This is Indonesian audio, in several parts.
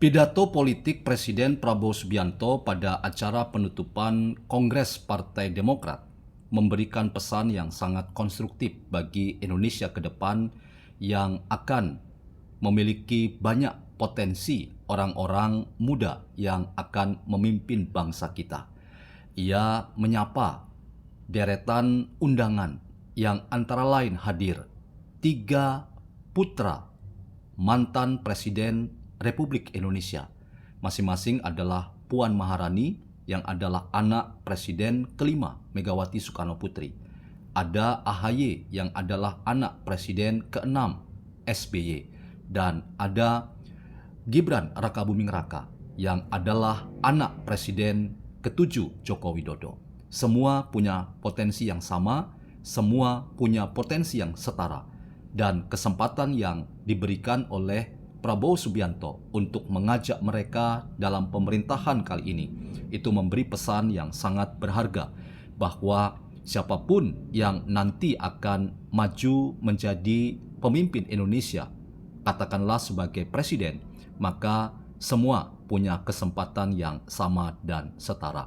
Pidato politik Presiden Prabowo Subianto pada acara penutupan Kongres Partai Demokrat memberikan pesan yang sangat konstruktif bagi Indonesia ke depan yang akan memiliki banyak potensi orang-orang muda yang akan memimpin bangsa kita. Ia menyapa deretan undangan yang antara lain hadir 3 putra mantan Presiden Republik Indonesia. Masing-masing adalah Puan Maharani yang adalah anak Presiden kelima Megawati Soekarno Putri. Ada AHY yang adalah anak Presiden keenam SBY. Dan ada Gibran Rakabuming Raka yang adalah anak Presiden ketujuh Joko Widodo. Semua punya potensi yang sama, semua punya potensi yang setara. Dan kesempatan yang diberikan oleh Prabowo Subianto untuk mengajak mereka dalam pemerintahan kali ini itu memberi pesan yang sangat berharga bahwa siapapun yang nanti akan maju menjadi pemimpin Indonesia, katakanlah sebagai presiden, maka semua punya kesempatan yang sama dan setara.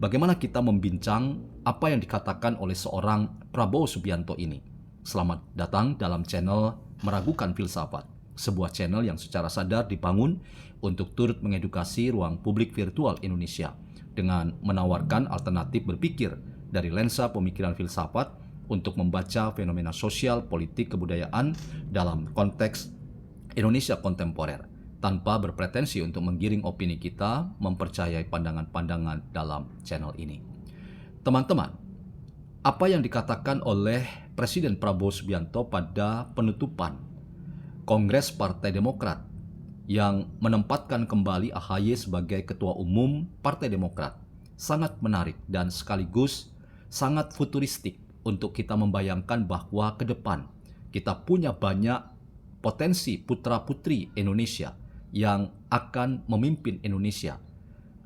Bagaimana kita membincang apa yang dikatakan oleh seorang Prabowo Subianto ini? Selamat datang dalam channel Meragukan Filsafat, sebuah channel yang secara sadar dibangun untuk turut mengedukasi ruang publik virtual Indonesia dengan menawarkan alternatif berpikir dari lensa pemikiran filsafat untuk membaca fenomena sosial, politik, kebudayaan dalam konteks Indonesia kontemporer tanpa berpretensi untuk menggiring opini kita mempercayai pandangan-pandangan dalam channel ini. Teman-teman, apa yang dikatakan oleh Presiden Prabowo Subianto pada penutupan Kongres Partai Demokrat yang menempatkan kembali AHY sebagai Ketua Umum Partai Demokrat sangat menarik dan sekaligus sangat futuristik untuk kita membayangkan bahwa ke depan kita punya banyak potensi putra-putri Indonesia yang akan memimpin Indonesia.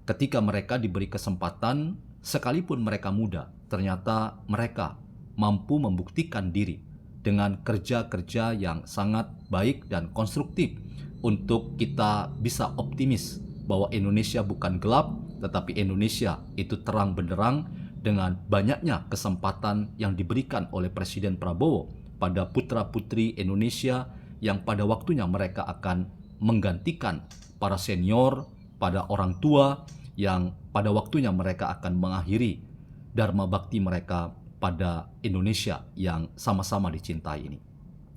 Ketika mereka diberi kesempatan, sekalipun mereka muda, ternyata mereka mampu membuktikan diri dengan kerja-kerja yang sangat baik dan konstruktif untuk kita bisa optimis bahwa Indonesia bukan gelap, tetapi Indonesia itu terang benderang dengan banyaknya kesempatan yang diberikan oleh Presiden Prabowo pada putra-putri Indonesia yang pada waktunya mereka akan menggantikan para senior, pada orang tua yang pada waktunya mereka akan mengakhiri dharma bakti mereka pada Indonesia yang sama-sama dicintai ini.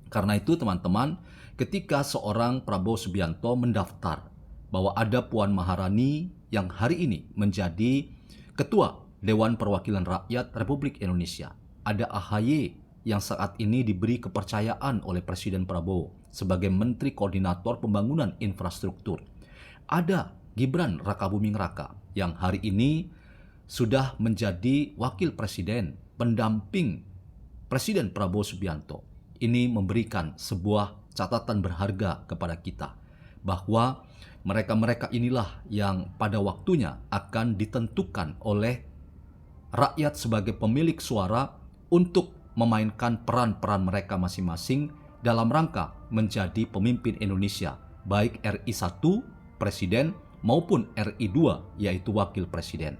Karena itu teman-teman, ketika seorang Prabowo Subianto mendaftar bahwa ada Puan Maharani yang hari ini menjadi Ketua Dewan Perwakilan Rakyat Republik Indonesia, ada AHY yang saat ini diberi kepercayaan oleh Presiden Prabowo sebagai Menteri Koordinator Pembangunan Infrastruktur, ada Gibran Rakabuming Raka yang hari ini sudah menjadi Wakil Presiden pendamping Presiden Prabowo Subianto. Ini memberikan sebuah catatan berharga kepada kita bahwa mereka-mereka inilah yang pada waktunya akan ditentukan oleh rakyat sebagai pemilik suara untuk memainkan peran-peran mereka masing-masing dalam rangka menjadi pemimpin Indonesia, baik RI 1 Presiden maupun RI 2 yaitu Wakil Presiden.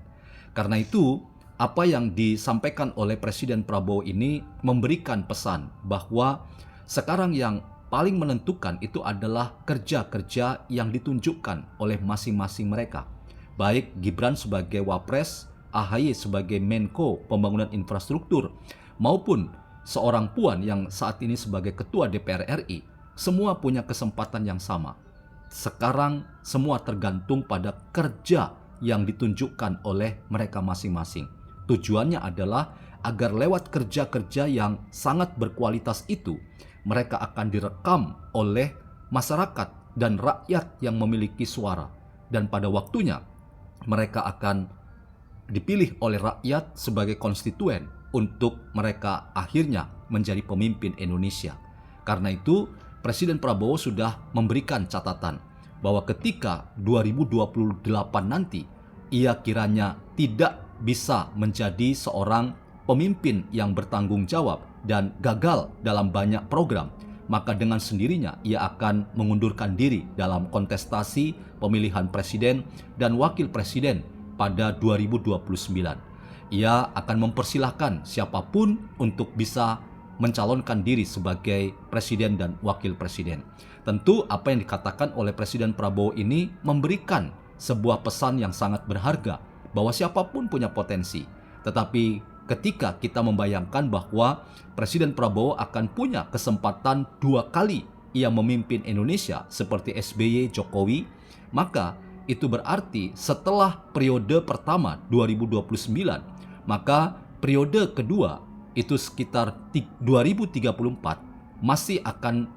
Karena itu, apa yang disampaikan oleh Presiden Prabowo ini memberikan pesan bahwa sekarang yang paling menentukan itu adalah kerja-kerja yang ditunjukkan oleh masing-masing mereka. Baik Gibran sebagai Wapres, AHY sebagai Menko Pembangunan Infrastruktur, maupun seorang Puan yang saat ini sebagai Ketua DPR RI, semua punya kesempatan yang sama. Sekarang semua tergantung pada kerja yang ditunjukkan oleh mereka masing-masing. Tujuannya adalah agar lewat kerja-kerja yang sangat berkualitas itu, mereka akan direkam oleh masyarakat dan rakyat yang memiliki suara. Dan pada waktunya, mereka akan dipilih oleh rakyat sebagai konstituen untuk mereka akhirnya menjadi pemimpin Indonesia. Karena itu, Presiden Prabowo sudah memberikan catatan bahwa ketika 2028 nanti, ia kiranya tidak bisa menjadi seorang pemimpin yang bertanggung jawab dan gagal dalam banyak program, maka dengan sendirinya ia akan mengundurkan diri dalam kontestasi pemilihan presiden dan wakil presiden pada 2029. Ia akan mempersilahkan siapapun untuk bisa mencalonkan diri sebagai presiden dan wakil presiden. Tentu apa yang dikatakan oleh Presiden Prabowo ini memberikan sebuah pesan yang sangat berharga bahwa siapapun punya potensi. Tetapi ketika kita membayangkan bahwa Presiden Prabowo akan punya kesempatan 2 kali ia memimpin Indonesia seperti SBY, Jokowi, maka itu berarti setelah periode pertama 2029, maka periode kedua itu sekitar 2034 masih akan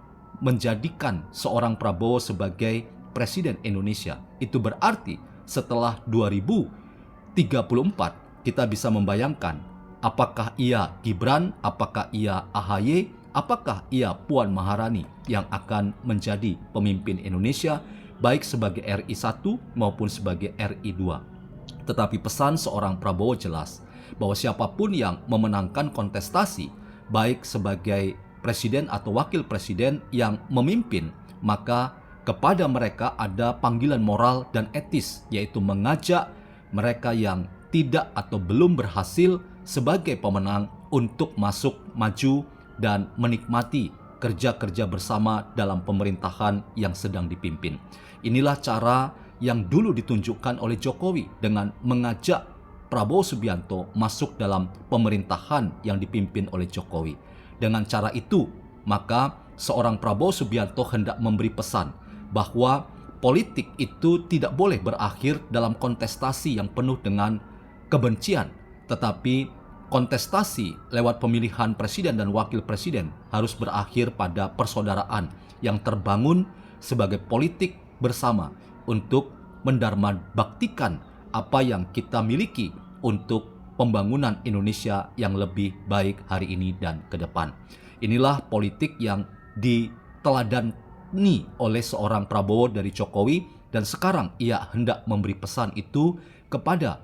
menjadikan seorang Prabowo sebagai Presiden Indonesia. Itu berarti setelah 2034 kita bisa membayangkan apakah ia Gibran, apakah ia AHY, apakah ia Puan Maharani yang akan menjadi pemimpin Indonesia baik sebagai RI 1 maupun sebagai RI 2. Tetapi pesan seorang Prabowo jelas bahwa siapapun yang memenangkan kontestasi baik sebagai presiden atau wakil presiden yang memimpin, maka kepada mereka ada panggilan moral dan etis, yaitu mengajak mereka yang tidak atau belum berhasil sebagai pemenang untuk masuk, maju, dan menikmati kerja-kerja bersama dalam pemerintahan yang sedang dipimpin. Inilah cara yang dulu ditunjukkan oleh Jokowi dengan mengajak Prabowo Subianto masuk dalam pemerintahan yang dipimpin oleh Jokowi. Dengan cara itu, maka seorang Prabowo Subianto hendak memberi pesan bahwa politik itu tidak boleh berakhir dalam kontestasi yang penuh dengan kebencian, tetapi kontestasi lewat pemilihan presiden dan wakil presiden harus berakhir pada persaudaraan yang terbangun sebagai politik bersama untuk mendarmabaktikan apa yang kita miliki untuk pembangunan Indonesia yang lebih baik hari ini dan ke depan. Inilah politik yang diteladani oleh seorang Prabowo dari Jokowi, dan sekarang ia hendak memberi pesan itu kepada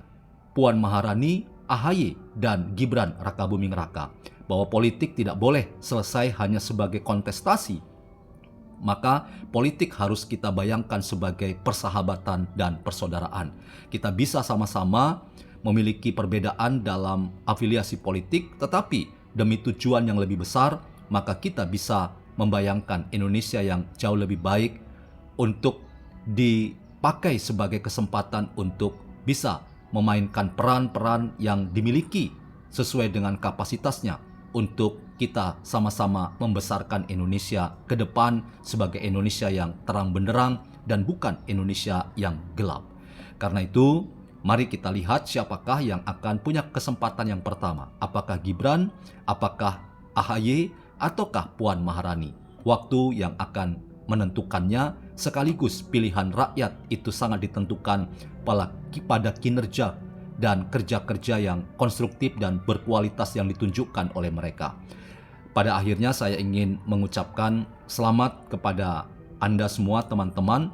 Puan Maharani, AHY, dan Gibran Rakabuming Raka, bahwa politik tidak boleh selesai hanya sebagai kontestasi. Maka politik harus kita bayangkan sebagai persahabatan dan persaudaraan. Kita bisa sama-sama memiliki perbedaan dalam afiliasi politik, tetapi demi tujuan yang lebih besar, maka kita bisa membayangkan Indonesia yang jauh lebih baik untuk dipakai sebagai kesempatan untuk bisa memainkan peran-peran yang dimiliki sesuai dengan kapasitasnya untuk kita sama-sama membesarkan Indonesia ke depan sebagai Indonesia yang terang benderang dan bukan Indonesia yang gelap. Karena itu, mari kita lihat siapakah yang akan punya kesempatan yang pertama. Apakah Gibran, apakah AHY, ataukah Puan Maharani. Waktu yang akan menentukannya, sekaligus pilihan rakyat itu sangat ditentukan pada kinerja dan kerja-kerja yang konstruktif dan berkualitas yang ditunjukkan oleh mereka. Pada akhirnya saya ingin mengucapkan selamat kepada Anda semua teman-teman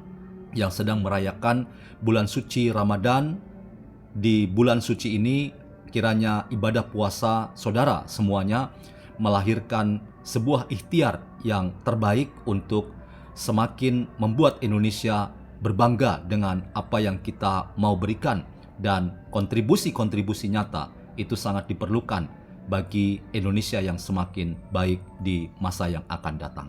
yang sedang merayakan bulan suci Ramadan. Di bulan suci ini kiranya ibadah puasa saudara semuanya melahirkan sebuah ikhtiar yang terbaik untuk semakin membuat Indonesia berbangga dengan apa yang kita mau berikan, dan kontribusi-kontribusi nyata itu sangat diperlukan bagi Indonesia yang semakin baik di masa yang akan datang.